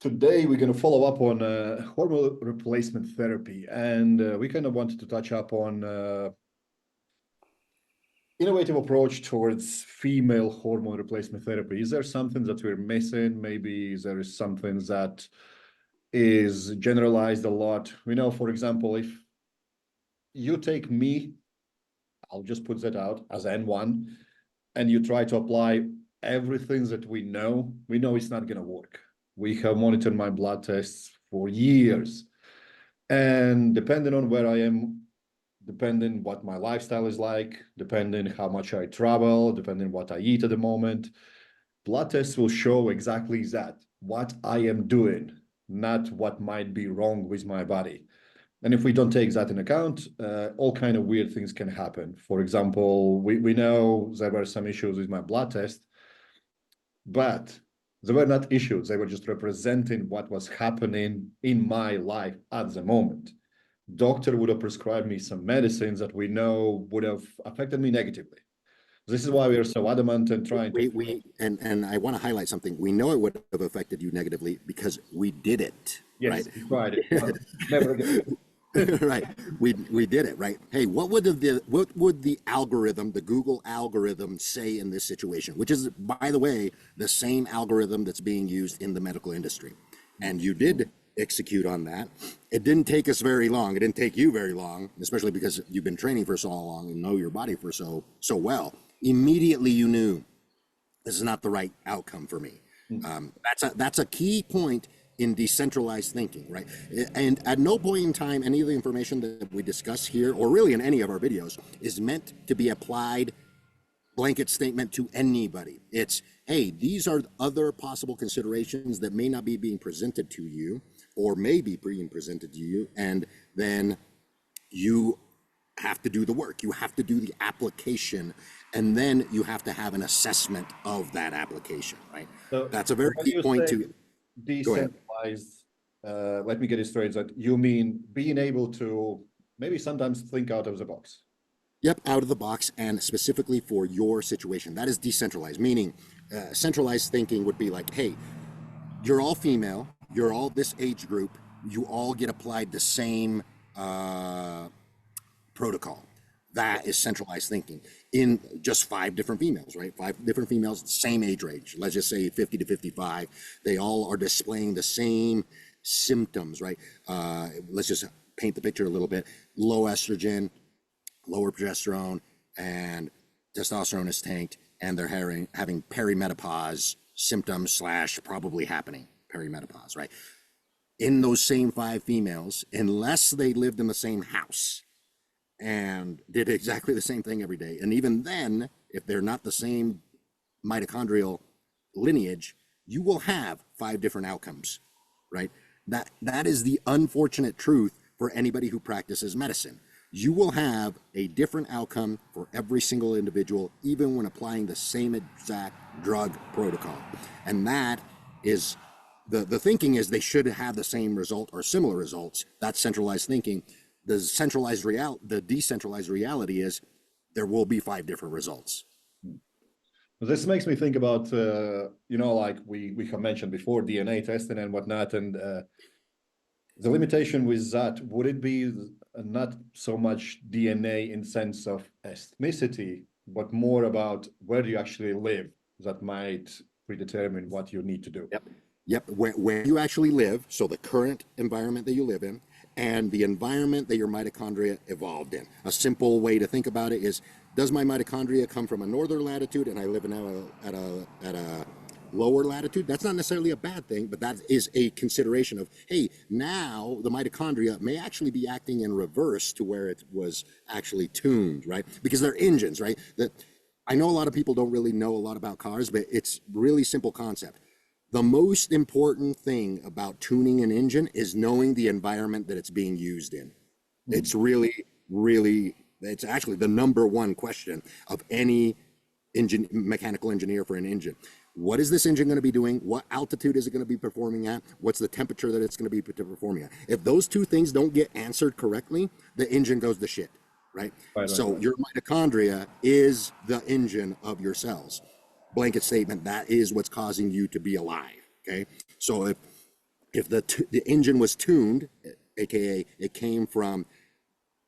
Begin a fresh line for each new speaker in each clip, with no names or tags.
Today, we're going to follow up on hormone replacement therapy, and we kind of wanted to touch up on innovative approach towards female hormone replacement therapy. Is there something that we're missing? Maybe there is something that is generalized a lot. We know, for example, if you take me, I'll just put that out as N1, and you try to apply everything that we know it's not going to work. We have monitored my blood tests for years. And depending on where I am, depending what my lifestyle is like, depending how much I travel, depending what I eat at the moment, blood tests will show exactly that, what I am doing, not what might be wrong with my body. And if we don't take that in account, all kind of weird things can happen. For example, we know there were some issues with my blood test, but they were not issues. They were just representing what was happening in my life at the moment. Doctor would have prescribed me some medicines that we know would have affected me negatively. This is why we are so adamant and trying to.
And I want to highlight something. We know it would have affected you negatively because we did it.
Yes,
right?
Tried it. Never again.
Right. We did it, right? Hey, what would the algorithm, the Google algorithm, say in this situation? Which is, by the way, the same algorithm that's being used in the medical industry. And you did execute on that. It didn't take us very long. It didn't take you very long, especially because you've been training for so long and know your body for so well. Immediately you knew this is not the right outcome for me. That's a key point in decentralized thinking, right? And at no point in time, any of the information that we discuss here, or really in any of our videos, is meant to be applied blanket statement to anybody. It's, hey, these are other possible considerations that may not be being presented to you, or may be being presented to you, and then you have to do the work. You have to do the application, and then you have to have an assessment of that application, right?
So
that's a very key point to
decentralized. Let me get it straight. That you mean being able to maybe sometimes think out of the box.
Yep, out of the box, and specifically for your situation. That is decentralized, meaning centralized thinking would be like, hey, you're all female, you're all this age group, you all get applied the same protocol. That is centralized thinking in just 5 different females, right? 5 different females, same age range. Let's just say 50 to 55. They all are displaying the same symptoms, right? Let's just paint the picture a little bit. Low estrogen, lower progesterone, and testosterone is tanked, and they're having perimenopause symptoms / probably happening perimenopause, right? In those same 5 females, unless they lived in the same house and did exactly the same thing every day, and even then, if they're not the same mitochondrial lineage, you will have 5 different outcomes, right? That is the unfortunate truth for anybody who practices medicine. You will have a different outcome for every single individual, even when applying the same exact drug protocol. And that is, the thinking is they should have the same result or similar results. That's centralized thinking. The decentralized reality is there will be 5 different results.
This makes me think about, like we have mentioned before, DNA testing and whatnot, and the limitation with that, would it be not so much DNA in sense of ethnicity, but more about where you actually live that might predetermine what you need to do?
Yep. Where you actually live, so the current environment that you live in, and the environment that your mitochondria evolved in. A simple way to think about it is, does my mitochondria come from a northern latitude and I live at a lower latitude? That's not necessarily a bad thing, but that is a consideration of, hey, now the mitochondria may actually be acting in reverse to where it was actually tuned, right? Because they're engines, right? That I know a lot of people don't really know a lot about cars, but it's really simple concept. The most important thing about tuning an engine is knowing the environment that it's being used in. It's really, it's actually the number one question of any mechanical engineer for an engine. What is this engine going to be doing? What altitude is it going to be performing at? What's the temperature that it's going to be performing at? If those 2 things don't get answered correctly, the engine goes to shit, right? So your mitochondria is the engine of your cells. Blanket statement, that is what's causing you to be alive, okay? So if If the engine was tuned, aka it came from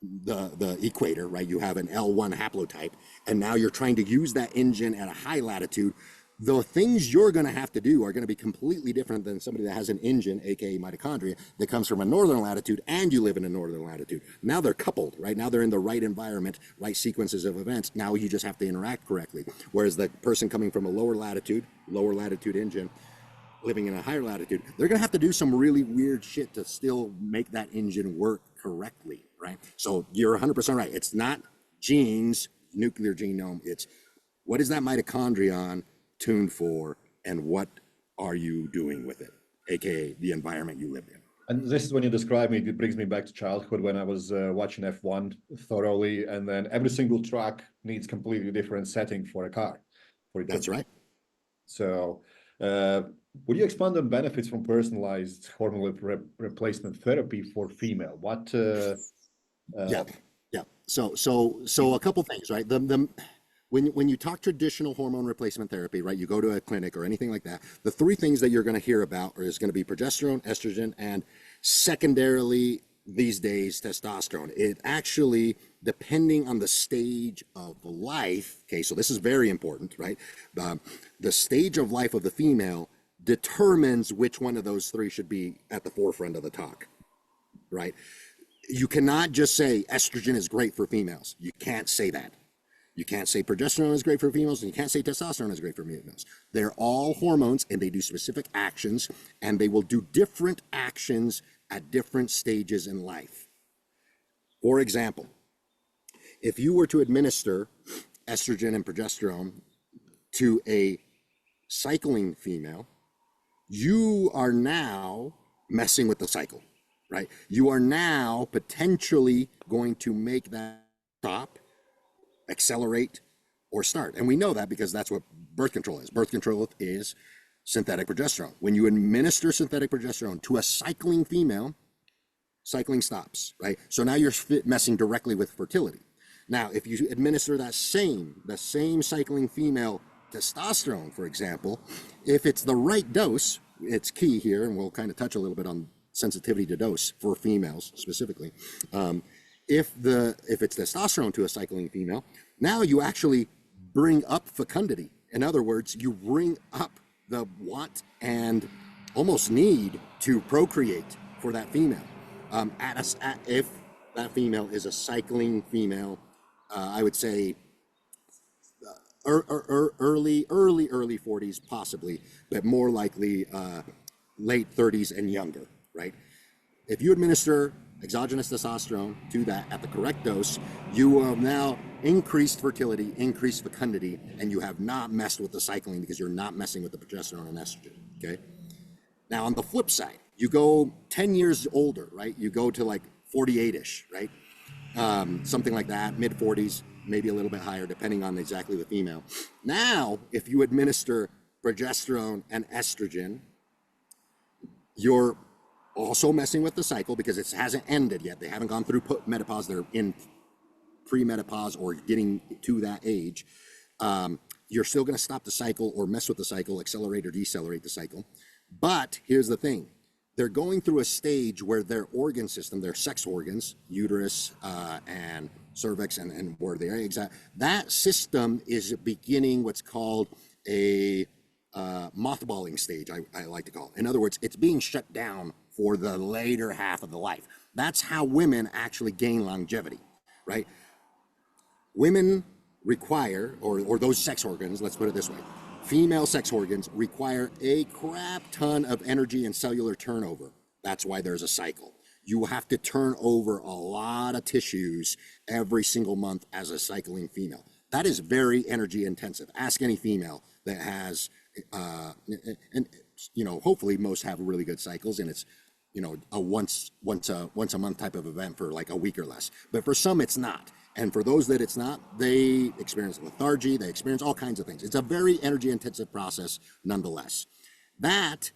the equator, right? You have an L1 haplotype, and now you're trying to use that engine at a high latitude. The things you're going to have to do are going to be completely different than somebody that has an engine, aka mitochondria, that comes from a northern latitude and you live in a northern latitude. Now they're coupled, right? Now they're in the right environment, right sequences of events. Now you just have to interact correctly. Whereas the person coming from a lower latitude engine, living in a higher latitude, they're going to have to do some really weird shit to still make that engine work correctly, right? So you're 100% right. It's not genes, nuclear genome. It's what is that mitochondrion tuned for, and what are you doing with it, aka the environment you lived in.
And this is when you describe me, it brings me back to childhood when I was watching F1 thoroughly, and then every single track needs completely different setting for a car.
That's right.
So would you expand on benefits from personalized hormonal replacement therapy for female? What?
Yeah. So a couple things, right? When you talk traditional hormone replacement therapy, right, you go to a clinic or anything like that, the three things that you're going to hear about is going to be progesterone, estrogen, and secondarily these days testosterone. It actually, depending on the stage of life, okay, so this is very important, right? The stage of life of the female determines which one of those three should be at the forefront of the talk, right? You cannot just say estrogen is great for females. You can't say that. You can't say progesterone is great for females, and you can't say testosterone is great for females. They're all hormones, and they do specific actions, and they will do different actions at different stages in life. For example, if you were to administer estrogen and progesterone to a cycling female, you are now messing with the cycle, right? You are now potentially going to make that stop, accelerate, or start. And we know that because that's what birth control is. Birth control is synthetic progesterone. When you administer synthetic progesterone to a cycling female, cycling stops, right? So now you're messing directly with fertility. Now, if you administer the same cycling female testosterone, for example, if it's the right dose, it's key here, and we'll kind of touch a little bit on sensitivity to dose for females specifically. If it's testosterone to a cycling female, now you actually bring up fecundity. In other words, you bring up the want and almost need to procreate for that female. If that female is a cycling female, I would say early 40s possibly, but more likely late 30s and younger, right? If you administer exogenous testosterone to that at the correct dose, you have now increased fertility, increased fecundity, and you have not messed with the cycling because you're not messing with the progesterone and estrogen, okay? Now, on the flip side, you go 10 years older, right? You go to like 48-ish, right? Something like that, mid 40s, maybe a little bit higher, depending on exactly the female. Now, if you administer progesterone and estrogen, you're also messing with the cycle because it hasn't ended yet. They haven't gone through menopause. They're in pre-menopause or getting to that age. You're still going to stop the cycle or mess with the cycle, accelerate or decelerate the cycle. But here's the thing. They're going through a stage where their organ system, their sex organs, uterus and cervix and where the eggs at, that system is beginning what's called a mothballing stage, I like to call it. In other words, it's being shut down for the later half of the life. That's how women actually gain longevity, right? Women require, or those sex organs, let's put it this way, female sex organs require a crap ton of energy and cellular turnover. That's why there's a cycle. You have to turn over a lot of tissues every single month as a cycling female. That is very energy intensive. Ask any female that has, and you know, hopefully most have really good cycles, and it's, you know, a once a month type of event for like a week or less. But for some, it's not. And for those that it's not, they experience lethargy, they experience all kinds of things. It's a very energy intensive process nonetheless. That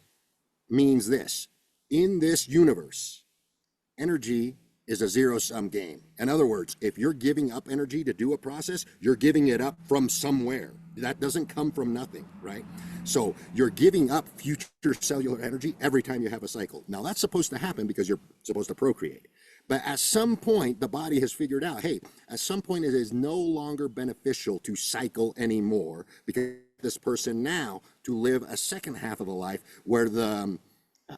means this: in this universe, energy is a zero-sum game. In other words, if you're giving up energy to do a process, you're giving it up from somewhere. That doesn't come from nothing, right? So you're giving up future cellular energy every time you have a cycle. Now that's supposed to happen because you're supposed to procreate. But at some point, the body has figured out, hey, at some point it is no longer beneficial to cycle anymore, because this person now to live a second half of the life where the,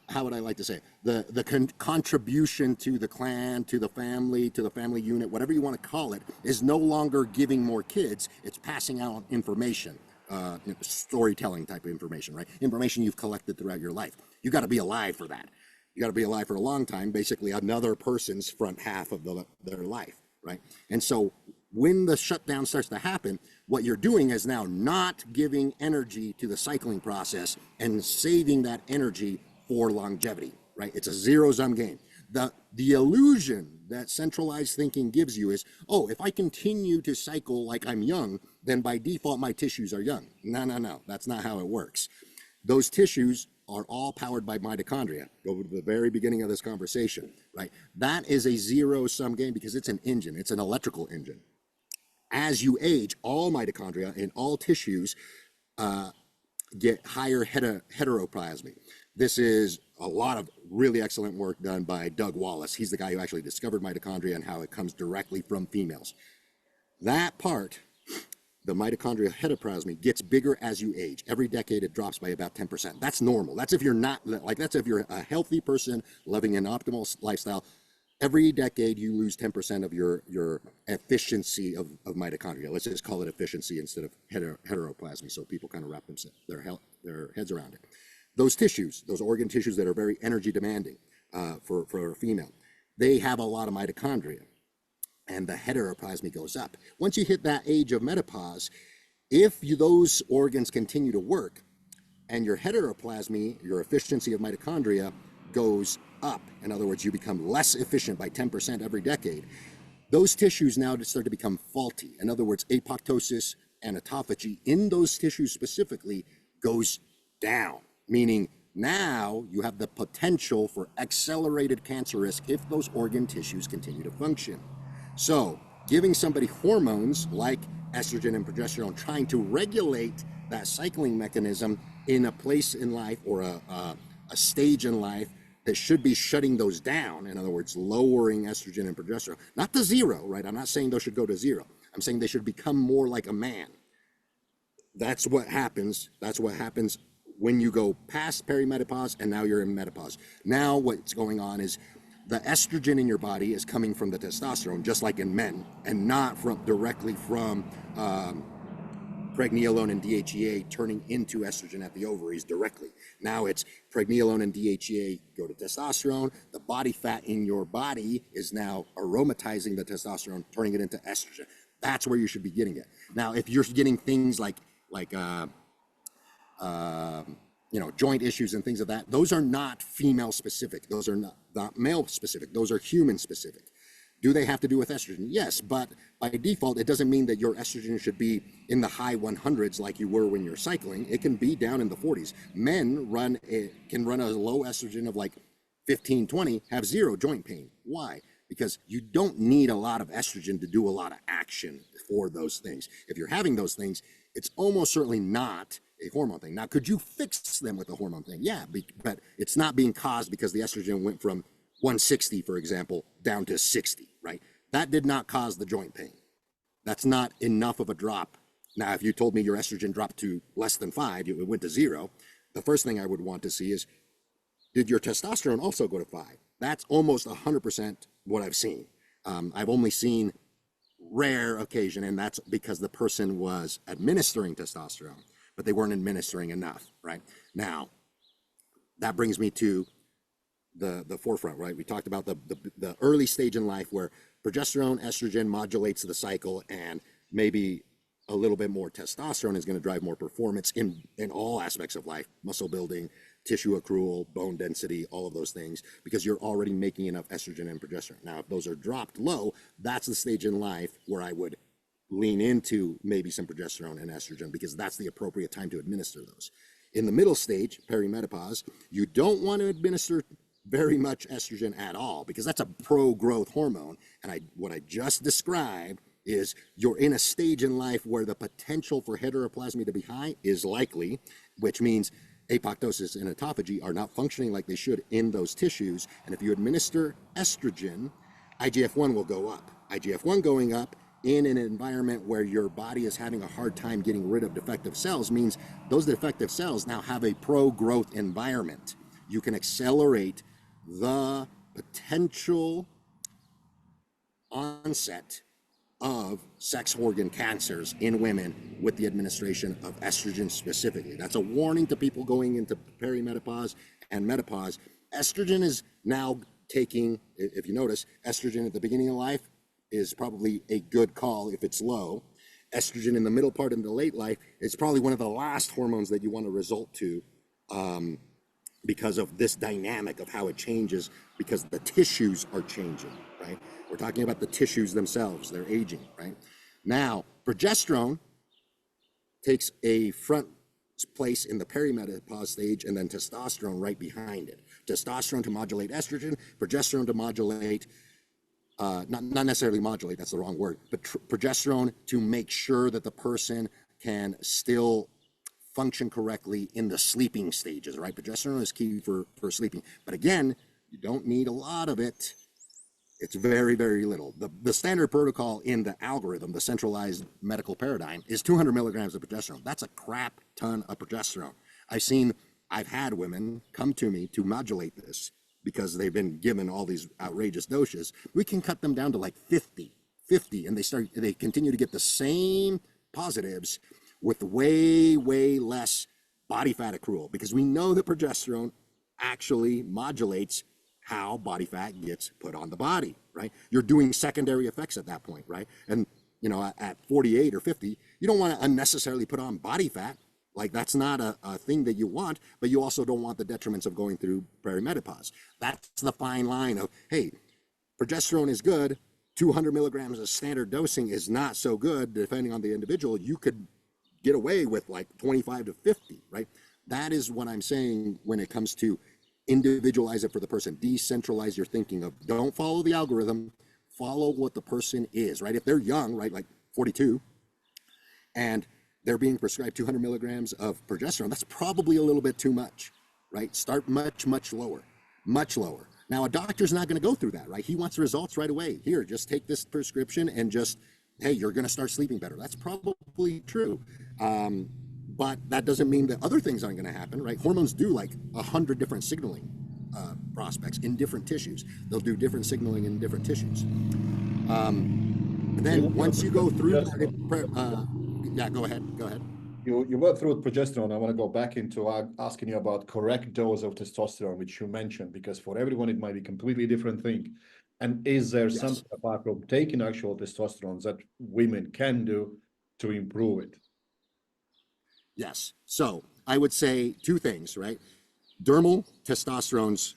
how would I like to say it? The contribution to the clan, to the family unit, whatever you want to call it, is no longer giving more kids. It's passing out information, storytelling type of information, right? Information you've collected throughout your life. You got to be alive for that. You got to be alive for a long time, basically another person's front half of their life, right? And so when the shutdown starts to happen, what you're doing is now not giving energy to the cycling process and saving that energy for longevity, right? It's a zero-sum game. The illusion that centralized thinking gives you is, oh, if I continue to cycle like I'm young, then by default my tissues are young. No, that's not how it works. Those tissues are all powered by mitochondria. Go to the very beginning of this conversation, right? That is a zero-sum game because it's an engine. It's an electrical engine. As you age, all mitochondria in all tissues get higher heteroplasmy. This is a lot of really excellent work done by Doug Wallace. He's the guy who actually discovered mitochondria and how it comes directly from females. That part, the mitochondrial heteroplasmy, gets bigger as you age. Every decade it drops by about 10%. That's normal. That's if you're not, like, that's if you're a healthy person living an optimal lifestyle. Every decade you lose 10% of your efficiency of mitochondria. Let's just call it efficiency instead of heteroplasmy, so people kind of wrap their heads around it. Those tissues, those organ tissues that are very energy demanding for a female, they have a lot of mitochondria, and the heteroplasmy goes up. Once you hit that age of menopause, if those organs continue to work and your heteroplasmy, your efficiency of mitochondria, goes up, in other words, you become less efficient by 10% every decade, those tissues now start to become faulty. In other words, apoptosis and autophagy in those tissues specifically goes down, meaning now you have the potential for accelerated cancer risk if those organ tissues continue to function. So giving somebody hormones like estrogen and progesterone, trying to regulate that cycling mechanism in a place in life or a stage in life that should be shutting those down, in other words, lowering estrogen and progesterone, not to zero, right? I'm not saying those should go to zero. I'm saying they should become more like a man. That's what happens. That's what happens when you go past perimenopause and now you're in menopause. Now what's going on is the estrogen in your body is coming from the testosterone, just like in men, and not directly from pregnenolone and DHEA turning into estrogen at the ovaries directly. Now it's pregnenolone and DHEA go to testosterone. The body fat in your body is now aromatizing the testosterone, turning it into estrogen. That's where you should be getting it. Now, if you're getting things like joint issues and things of that, those are not female specific. Those are not male specific. Those are human specific. Do they have to do with estrogen? Yes, but by default, it doesn't mean that your estrogen should be in the high 100s like you were when you're cycling. It can be down in the 40s. Men can run a low estrogen of like 15, 20, have zero joint pain. Why? Because you don't need a lot of estrogen to do a lot of action for those things. If you're having those things, it's almost certainly not a hormone thing. Now, could you fix them with a hormone thing? Yeah, but it's not being caused because the estrogen went from 160, for example, down to 60, right? That did not cause the joint pain. That's not enough of a drop. Now, if you told me your estrogen dropped to less than 5, it went to 0, the first thing I would want to see is, did your testosterone also go to 5? That's almost 100% what I've seen. I've only seen rare occasion, and that's because the person was administering testosterone, but they weren't administering enough, right? Now, that brings me to the forefront, right? We talked about the early stage in life where progesterone, estrogen modulates the cycle, and maybe a little bit more testosterone is going to drive more performance in all aspects of life, muscle building, tissue accrual, bone density, all of those things, because you're already making enough estrogen and progesterone. Now, if those are dropped low, that's the stage in life where I would lean into maybe some progesterone and estrogen, because that's the appropriate time to administer those. In the middle stage, perimenopause, you don't want to administer very much estrogen at all, because that's a pro-growth hormone. And what I just described is you're in a stage in life where the potential for heteroplasmy to be high is likely, which means apoptosis and autophagy are not functioning like they should in those tissues. And if you administer estrogen, IGF-1 will go up. IGF-1 going up in an environment where your body is having a hard time getting rid of defective cells means those defective cells now have a pro-growth environment. You can accelerate the potential onset of sex organ cancers in women with the administration of estrogen specifically. That's a warning to people going into perimenopause and menopause. Estrogen is now taking, if you notice, estrogen at the beginning of life is probably a good call if it's low. Estrogen in the middle part and the late life is probably one of the last hormones that you want to resort to because of this dynamic of how it changes, because the tissues are changing, right? We're talking about the tissues themselves, they're aging, right? Now, progesterone takes a front place in the perimenopause stage, and then testosterone right behind it. Testosterone to modulate estrogen, progesterone to modulate, not necessarily modulate, that's the wrong word, but progesterone to make sure that the person can still function correctly in the sleeping stages, right? Progesterone is key for sleeping. But again, you don't need a lot of it. It's very, very little. The standard protocol in the algorithm, the centralized medical paradigm, is 200 milligrams of progesterone. That's a crap ton of progesterone. I've had women come to me to modulate this because they've been given all these outrageous doses. We can cut them down to like 50, and they continue to get the same positives with way, way less body fat accrual, because we know that progesterone actually modulates how body fat gets put on the body, right? You're doing secondary effects at that point, right? And you know, at 48 or 50, you don't want to unnecessarily put on body fat. Like, that's not a thing that you want, but you also don't want the detriments of going through perimenopause. That's the fine line of, hey, progesterone is good, 200 milligrams of standard dosing is not so good. Depending on the individual, you could get away with like 25 to 50, right? That is what I'm saying when it comes to individualize it for the person. Decentralize your thinking of, don't follow the algorithm, follow what the person is, right? If they're young, right, like 42, and they're being prescribed 200 milligrams of progesterone, that's probably a little bit too much, right? Start much, much lower, much lower. Now, a doctor's not going to go through that, right? He wants results right away. Here, just take this prescription and just, hey, you're going to start sleeping better. That's probably true. But that doesn't mean that other things aren't going to happen, right? Hormones do like 100 different signaling prospects in different tissues. They'll do different signaling in different tissues. And then once you go through that, yeah, go ahead.
You went through progesterone. I want to go back into asking you about correct dose of testosterone, which you mentioned, because for everyone it might be a completely different thing. And is there something apart from taking actual testosterone that women can do to improve it?
Yes. So I would say two things, right? Dermal testosterones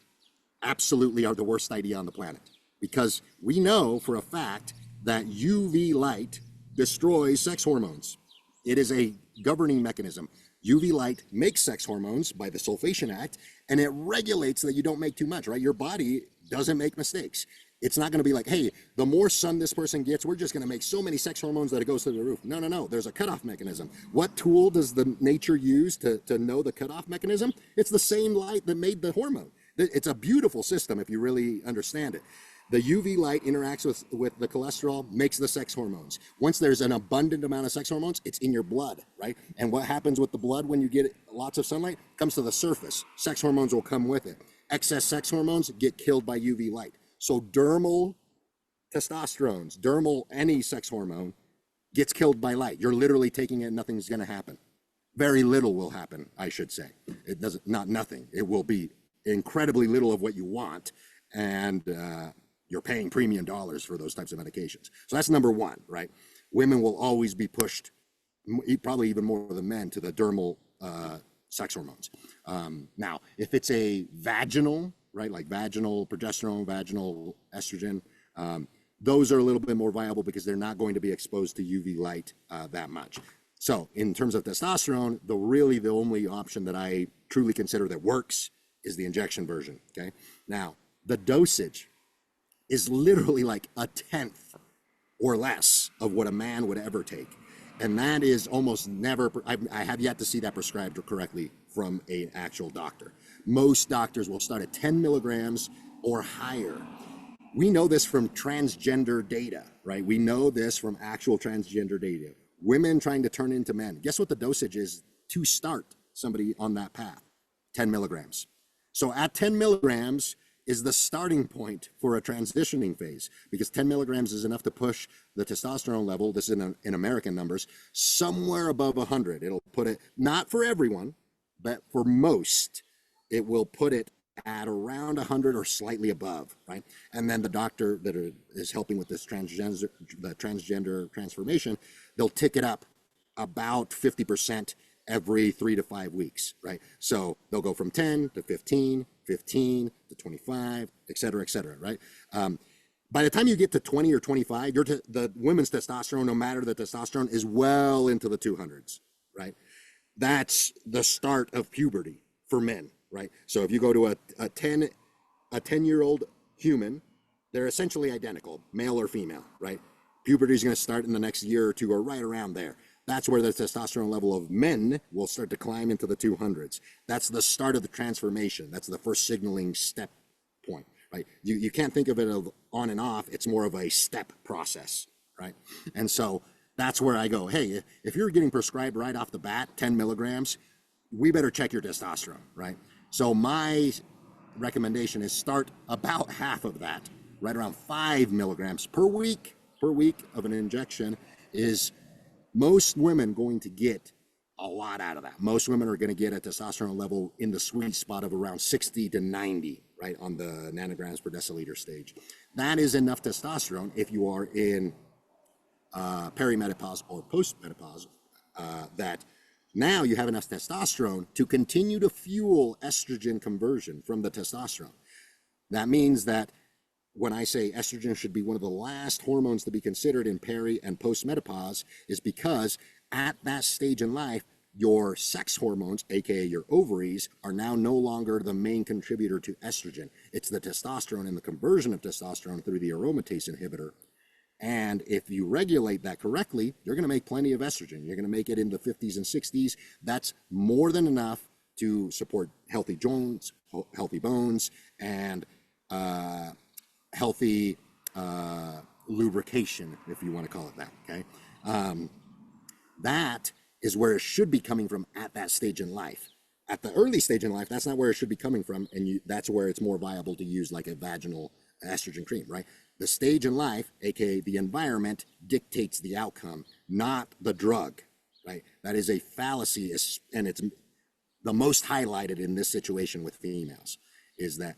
absolutely are the worst idea on the planet, because we know for a fact that UV light destroys sex hormones. It is a governing mechanism. UV light makes sex hormones by the Sulfation Act, and it regulates that you don't make too much, right? Your body doesn't make mistakes. It's not going to be like, hey, the more sun this person gets, we're just going to make so many sex hormones that it goes through the roof. No. There's a cutoff mechanism. What tool does the nature use to know the cutoff mechanism? It's the same light that made the hormone. It's a beautiful system if you really understand it. The UV light interacts with the cholesterol, makes the sex hormones. Once there's an abundant amount of sex hormones, it's in your blood, right? And what happens with the blood when you get lots of sunlight? It comes to the surface. Sex hormones will come with it. Excess sex hormones get killed by UV light. So dermal testosterones, any sex hormone gets killed by light. You're literally taking it, nothing's going to happen. Very little will happen, I should say. It doesn't, not nothing. It will be incredibly little of what you want, and you're paying premium dollars for those types of medications. So that's number one, right? Women will always be pushed, probably even more than men, to the dermal sex hormones. Now, if it's a vaginal, right, like vaginal progesterone, vaginal estrogen, those are a little bit more viable because they're not going to be exposed to UV light that much. So in terms of testosterone, the only option that I truly consider that works is the injection version, okay? Now, the dosage is literally like 1/10 or less of what a man would ever take. And that is almost never, I have yet to see that prescribed correctly from an actual doctor. Most doctors will start at 10 milligrams or higher. We know this from transgender data, right? We know this from actual transgender data. Women trying to turn into men. Guess what the dosage is to start somebody on that path? 10 milligrams. So at 10 milligrams is the starting point for a transitioning phase, because 10 milligrams is enough to push the testosterone level, this is in American numbers, somewhere above 100. It'll put it, not for everyone, but for most, it will put it at around 100 or slightly above, right? And then the doctor that is helping with this transgender transformation, they'll tick it up about 50% every 3 to 5 weeks, right? So they'll go from 10 to 15, 15 to 25, et cetera, right? By the time you get to 20 or 25, the women's testosterone, no matter the testosterone, is well into the 200s, right? That's the start of puberty for men, right? So if you go to a 10-year-old human, they're essentially identical, male or female, right? Puberty is going to start in the next year or two, or right around there. That's where the testosterone level of men will start to climb into the 200s. That's the start of the transformation. That's the first signaling step point, right? You can't think of it of on and off. It's more of a step process, right? And so that's where I go, hey, if you're getting prescribed right off the bat 10 milligrams, we better check your testosterone, right? So my recommendation is start about half of that, right around 5 milligrams per week of an injection. Is most women going to get a lot out of that. Most women are going to get a testosterone level in the sweet spot of around 60 to 90, right, on the nanograms per deciliter stage. That is enough testosterone if you are in perimenopause or postmenopause, that now you have enough testosterone to continue to fuel estrogen conversion from the testosterone. That means that when I say estrogen should be one of the last hormones to be considered in peri and postmenopause, is because at that stage in life, your sex hormones, aka your ovaries, are now no longer the main contributor to estrogen. It's the testosterone and the conversion of testosterone through the aromatase inhibitor. And if you regulate that correctly, you're going to make plenty of estrogen. You're going to make it in the 50s and 60s. That's more than enough to support healthy joints, healthy bones, and healthy lubrication, if you want to call it that, okay? That is where it should be coming from at that stage in life. At the early stage in life, that's not where it should be coming from, and that's where it's more viable to use like a vaginal estrogen cream, right? The stage in life, aka the environment, dictates the outcome, not the drug, right? That is a fallacy, and it's the most highlighted in this situation with females, is that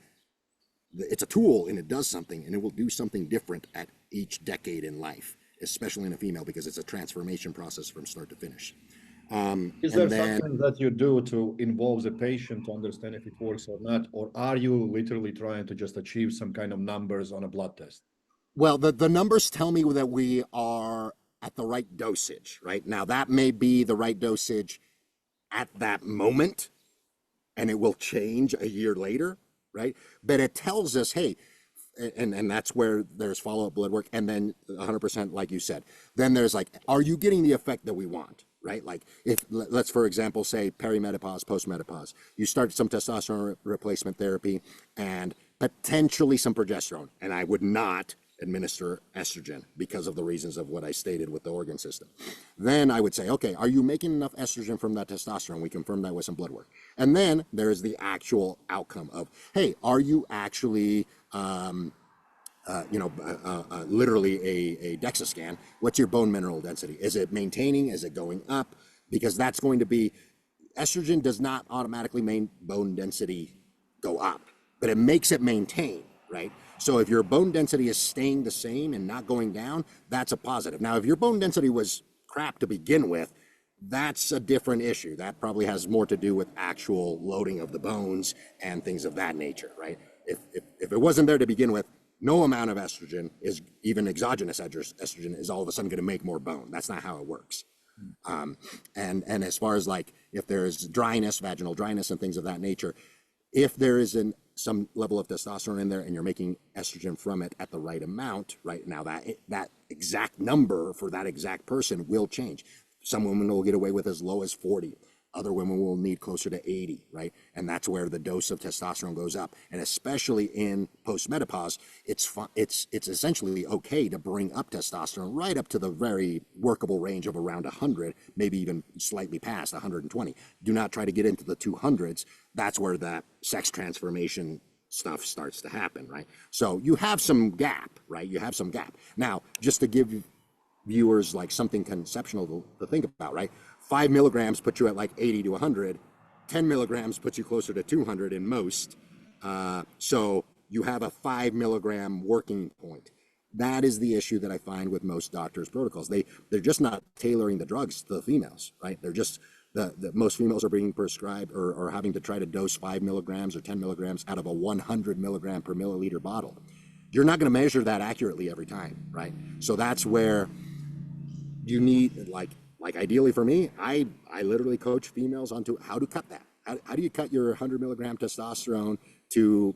it's a tool and it does something, and it will do something different at each decade in life, especially in a female, because it's a transformation process from start to finish.
Is there something that you do to involve the patient to understand if it works or not, or are you literally trying to just achieve some kind of numbers on a blood test?
Well, the numbers tell me that we are at the right dosage, right? Now, that may be the right dosage at that moment, and it will change a year later, right? But it tells us, hey, and that's where there's follow-up blood work, and then 100%, like you said, then there's like, are you getting the effect that we want, right? Like if, let's for example, say perimenopause, postmenopause, you start some testosterone replacement therapy and potentially some progesterone, and I would not administer estrogen because of the reasons of what I stated with the organ system. Then I would say, okay, are you making enough estrogen from that testosterone? We confirm that with some blood work. And then there's the actual outcome of, hey, are you actually, literally a DEXA scan? What's your bone mineral density? Is it maintaining? Is it going up? Because that's going to be, estrogen does not automatically make bone density go up, but it makes it maintain, right? So if your bone density is staying the same and not going down, that's a positive. Now, if your bone density was crap to begin with, that's a different issue. That probably has more to do with actual loading of the bones and things of that nature, right? If it wasn't there to begin with, no amount of estrogen, is even exogenous estrogen, is all of a sudden going to make more bone. That's not how it works. And as far as like, if there's dryness, vaginal dryness and things of that nature, if there is some level of testosterone in there and you're making estrogen from it at the right amount, right? Now that exact number for that exact person will change. Some women will get away with as low as 40. Other women will need closer to 80, right? And that's where the dose of testosterone goes up. And especially in post-menopause, it's essentially okay to bring up testosterone right up to the very workable range of around 100, maybe even slightly past 120. Do not try to get into the 200s. That's where that sex transformation stuff starts to happen, right? So you have some gap, right? You have some gap. Now, just to give viewers like something conceptual to think about, right? 5 milligrams puts you at like 80 to 100. 10 milligrams puts you closer to 200 in most. So you have a 5 milligram working point. That is the issue that I find with most doctors' protocols. They're just not tailoring the drugs to the females, right? They're just, most females are being prescribed or having to try to dose 5 milligrams or 10 milligrams out of a 100 milligram per milliliter bottle. You're not going to measure that accurately every time, right? So that's where you need, like ideally for me, I literally coach females onto how to cut that. How do you cut your 100 milligram testosterone to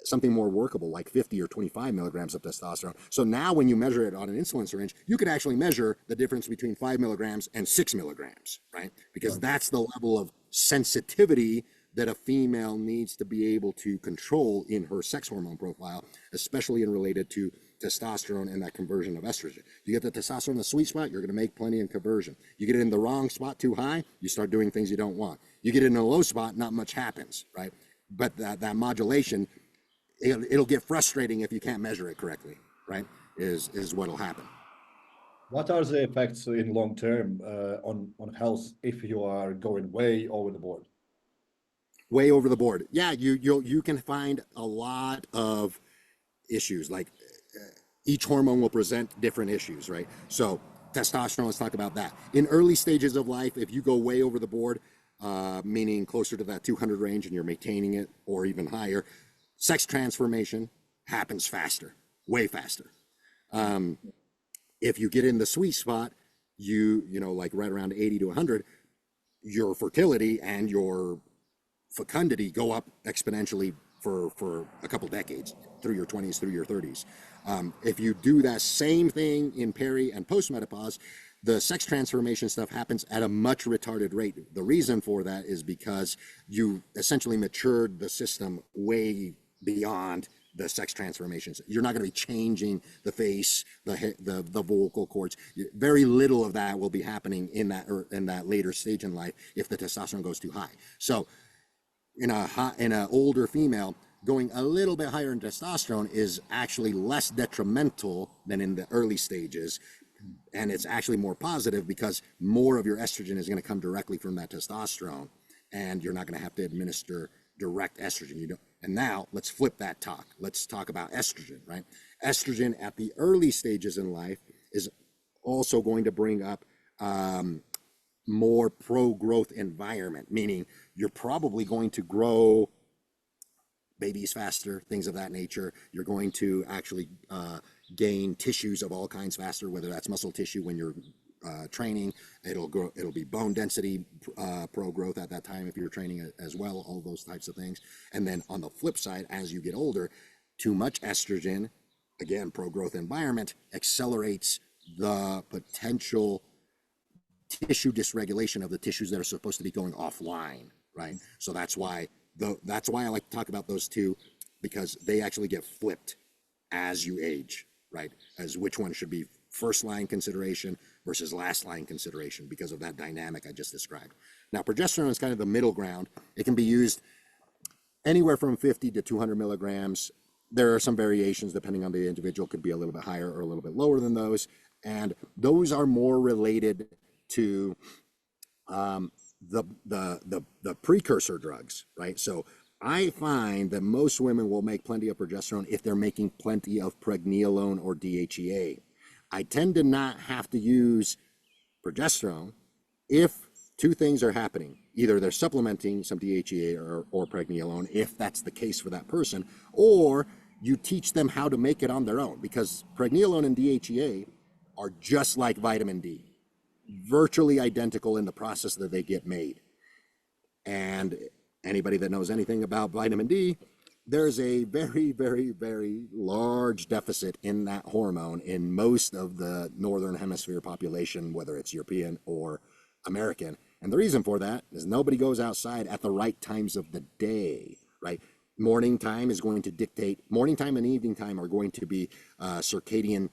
something more workable, like 50 or 25 milligrams of testosterone? So now when you measure it on an insulin syringe, you could actually measure the difference between 5 milligrams and 6 milligrams, right? Because that's the level of sensitivity that a female needs to be able to control in her sex hormone profile, especially in related to testosterone and that conversion of estrogen. You get the testosterone in the sweet spot, you're going to make plenty in conversion. You get it in the wrong spot, too high, you start doing things you don't want. You get it in a low spot, not much happens, right? But that modulation, it'll get frustrating if you can't measure it correctly, right? Is what'll happen.
What are the effects in long term on health if you are going way over the board?
Way over the board. Yeah, you can find a lot of issues. Like each hormone will present different issues, right? So testosterone, let's talk about that. In early stages of life, if you go way over the board, meaning closer to that 200 range and you're maintaining it or even higher, sex transformation happens faster, way faster. If you get in the sweet spot, you know, like right around 80 to 100, your fertility and your fecundity go up exponentially for a couple decades, through your 20s, through your 30s. If you do that same thing in peri and postmenopause, the sex transformation stuff happens at a much retarded rate. The reason for that is because you essentially matured the system way beyond the sex transformations. You're not going to be changing the face, the vocal cords. Very little of that will be happening in that later stage in life if the testosterone goes too high. So in a older female, going a little bit higher in testosterone is actually less detrimental than in the early stages. And it's actually more positive because more of your estrogen is going to come directly from that testosterone, and you're not going to have to administer direct estrogen. And now let's flip that talk. Let's talk about estrogen, right? Estrogen at the early stages in life is also going to bring up more pro-growth environment, meaning you're probably going to grow babies faster, things of that nature. You're going to actually gain tissues of all kinds faster, whether that's muscle tissue when you're training. It'll be bone density pro-growth at that time if you're training as well, all those types of things. And then on the flip side, as you get older, too much estrogen, again, pro-growth environment, accelerates the potential tissue dysregulation of the tissues that are supposed to be going offline, right? So that's why I like to talk about those two, because they actually get flipped as you age, right? As which one should be first line consideration versus last line consideration because of that dynamic I just described. Now, progesterone is kind of the middle ground. It can be used anywhere from 50 to 200 milligrams. There are some variations depending on the individual, could be a little bit higher or a little bit lower than those. And those are more related to the precursor drugs, right? So I find that most women will make plenty of progesterone if they're making plenty of pregnenolone or DHEA. I tend to not have to use progesterone if two things are happening. Either they're supplementing some DHEA or pregnenolone, if that's the case for that person, or you teach them how to make it on their own, because pregnenolone and DHEA are just like vitamin D, virtually identical in the process that they get made. And anybody that knows anything about vitamin D, there's a very, very, very large deficit in that hormone in most of the Northern Hemisphere population, whether it's European or American. And the reason for that is nobody goes outside at the right times of the day, right? Morning time is going to dictate, morning time and evening time are going to be circadian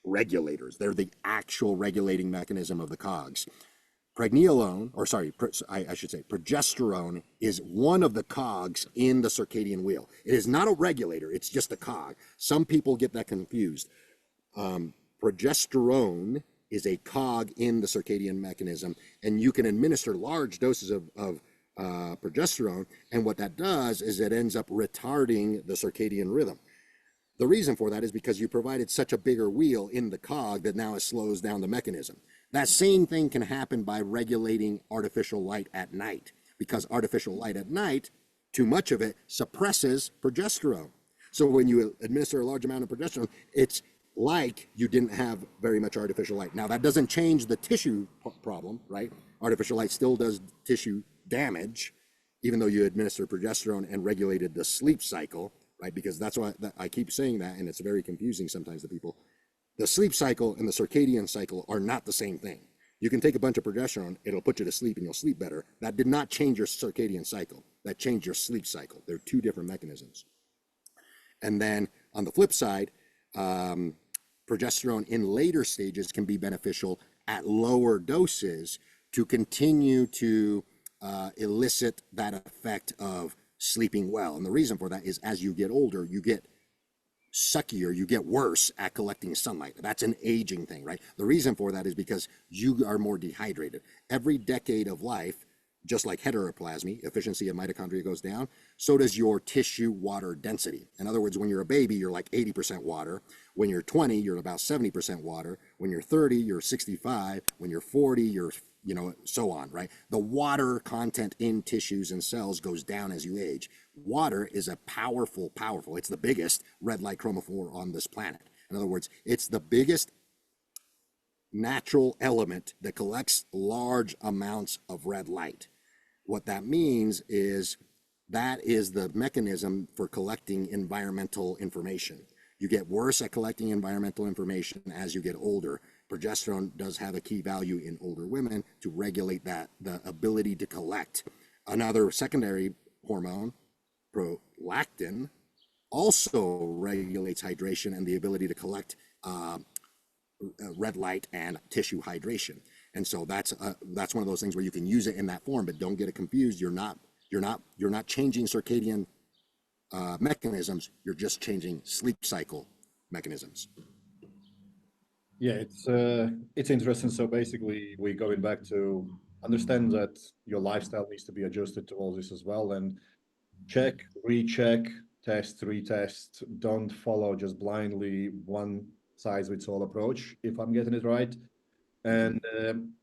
regulators. They're the actual regulating mechanism of the cogs. Pregnenolone, or sorry, I should say progesterone is one of the cogs in the circadian wheel. It is not a regulator, it's just a cog. Some people get that confused. Progesterone is a cog in the circadian mechanism, and you can administer large doses of progesterone, and what that does is it ends up retarding the circadian rhythm. The reason for that is because you provided such a bigger wheel in the cog that now it slows down the mechanism. That same thing can happen by regulating artificial light at night, because artificial light at night, too much of it, suppresses progesterone. So when you administer a large amount of progesterone, it's like you didn't have very much artificial light. Now, that doesn't change the tissue problem, right? Artificial light still does tissue damage, even though you administer progesterone and regulated the sleep cycle, right? Because that's why I keep saying that, and it's very confusing sometimes to people. The sleep cycle and the circadian cycle are not the same thing. You can take a bunch of progesterone, it'll put you to sleep and you'll sleep better. That did not change your circadian cycle. That changed your sleep cycle. They're two different mechanisms. And then on the flip side, progesterone in later stages can be beneficial at lower doses to continue to elicit that effect of sleeping well. And the reason for that is as you get older, you get suckier, you get worse at collecting sunlight. That's an aging thing, right? The reason for that is because you are more dehydrated. Every decade of life, just like heteroplasmy, efficiency of mitochondria goes down, so does your tissue water density. In other words, when you're a baby, you're like 80% water. When you're 20, you're about 70% water. When you're 30, you're 65. When you're 40, you're, so on, right? The water content in tissues and cells goes down as you age. Water is a powerful, it's the biggest red light chromophore on this planet. In other words, it's the biggest natural element that collects large amounts of red light. What that means is that is the mechanism for collecting environmental information. You get worse at collecting environmental information as you get older. Progesterone does have a key value in older women to regulate that, the ability to collect. Another secondary hormone, prolactin, also regulates hydration and the ability to collect red light and tissue hydration. And so that's one of those things where you can use it in that form, but don't get it confused. You're not changing circadian mechanisms. You're just changing sleep cycle mechanisms.
Yeah, it's interesting. So basically, we're going back to understand that your lifestyle needs to be adjusted to all this as well, and check, recheck, test, retest. Don't follow just blindly one size fits all approach, if I'm getting it right. And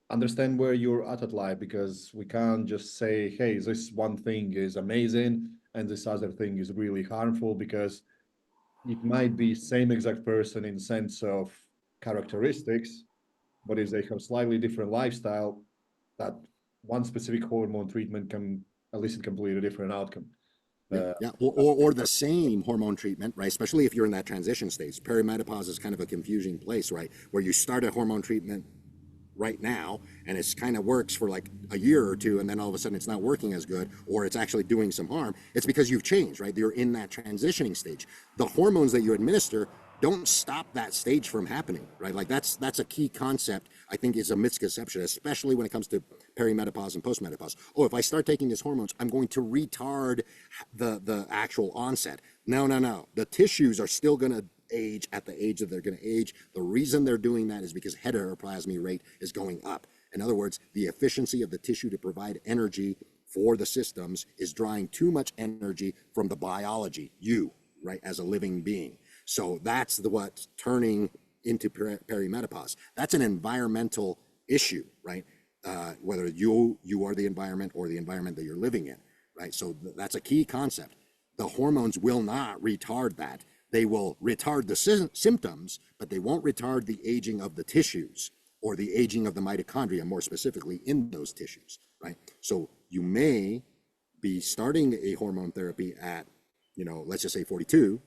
understand where you're at life, because we can't just say, hey, this one thing is amazing and this other thing is really harmful, because it might be same exact person in sense of characteristics, but if they have slightly different lifestyle, that one specific hormone treatment can elicit completely different outcome.
Or the same hormone treatment, right? Especially if you're in that transition stage. Perimenopause is kind of a confusing place, right? Where you start a hormone treatment right now and it's kind of works for like a year or two, and then all of a sudden it's not working as good, or it's actually doing some harm. It's because you've changed, right? You're in that transitioning stage. The hormones that you administer don't stop that stage from happening, right? Like that's a key concept. I think is a misconception, especially when it comes to perimenopause and postmenopause. Oh, if I start taking these hormones, I'm going to retard the actual onset. No. The tissues are still going to age at the age that they're going to age. The reason they're doing that is because heteroplasmy rate is going up. In other words, the efficiency of the tissue to provide energy for the systems is drawing too much energy from the biology, you, right, as a living being. So that's what's turning into perimenopause. That's an environmental issue, right? Whether you are the environment or the environment that you're living in, right? So that's a key concept. The hormones will not retard that. They will retard the symptoms, but they won't retard the aging of the tissues or the aging of the mitochondria, more specifically in those tissues, right? So you may be starting a hormone therapy at you know, let's just say 42,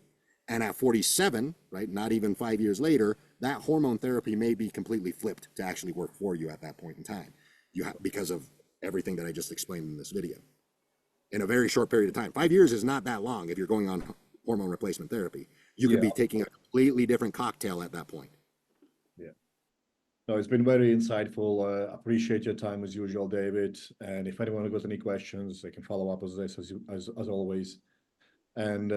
and at 47, right, not even 5 years later, that hormone therapy may be completely flipped to actually work for you at that point in time. Because of everything that I just explained in this video. In a very short period of time. 5 years is not that long if you're going on hormone replacement therapy. You could be taking a completely different cocktail at that point.
Yeah. No, it's been very insightful. Appreciate your time as usual, David. And if anyone has got any questions, they can follow up with this as always. And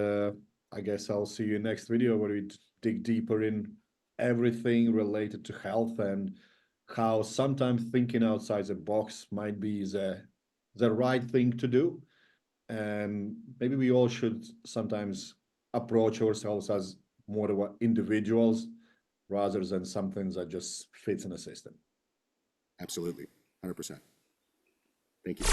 I guess I'll see you in next video where we dig deeper in everything related to health and how sometimes thinking outside the box might be the right thing to do. And maybe we all should sometimes approach ourselves as more of individuals rather than something that just fits in a system.
Absolutely, 100%. Thank you.